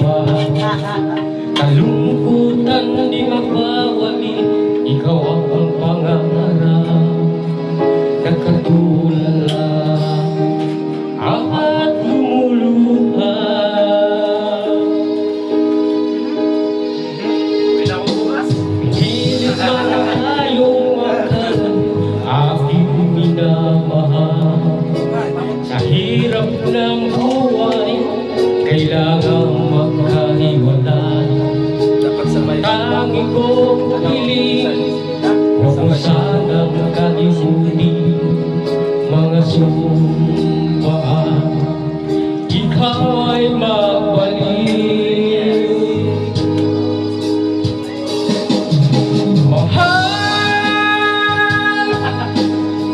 iba. Kalungkutan di mapawali, ikaw ang pangarap. Nagkatulala at lumuluha. Pilit man tayong mahal, aking minamahal. Sa hirap ng buhay, kailangang magkahiwalay. Tangi kong piling, huwag mo sanang kalimutin mga sumpaan. Ikaw ay magbalik. Mahal,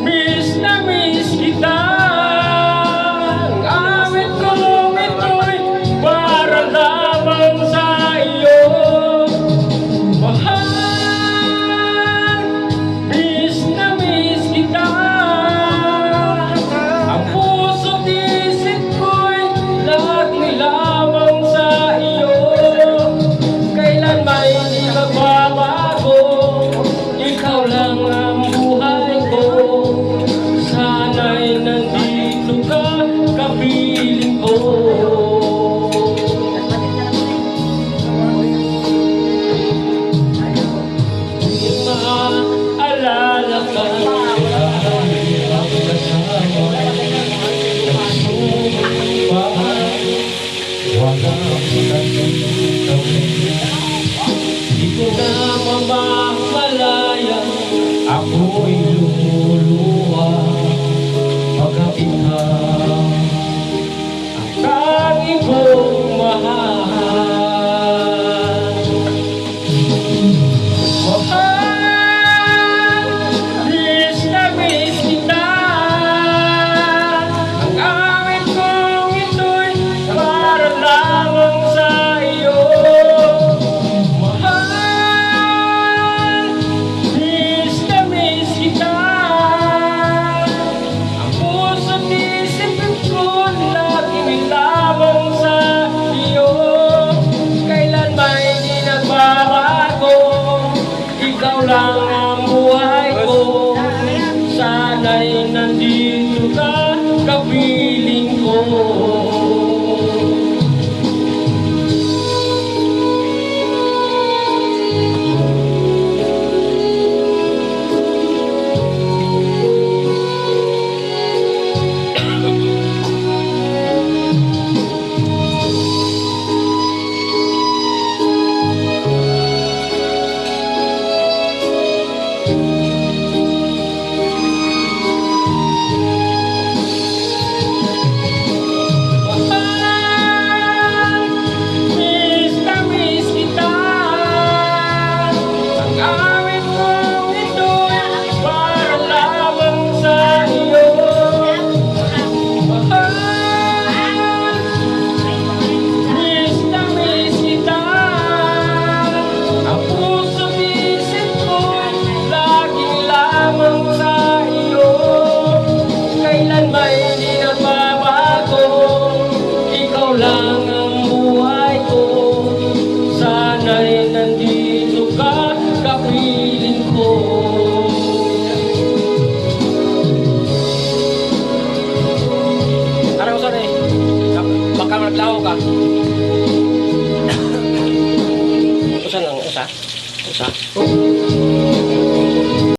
miss na miss kita. Ang awit kong ito'y para lamang sa iyo. Mahal, miss na miss kita. Ang puso't isip ko'y lagi lamang sa iyo. Kailan may di magbabago, ikaw lang ang buhay ko. Sana'y nandito ka, kapiling ko. Alala ka, lagi ang kasama. Nagsumpa, walang nagtutang. Di ko na mamamalaya, ako'y lumuluha. Pagkapit ka, ang tangi kong mahal. Ikaw lang ang buhay ko. Sana'y nandito ka, kapiling ko. Lang ang buhay ko, sana'y nandito ka, kapiling ko. Ano ko saan eh? Baka maglaho ka. Usa lang, usa.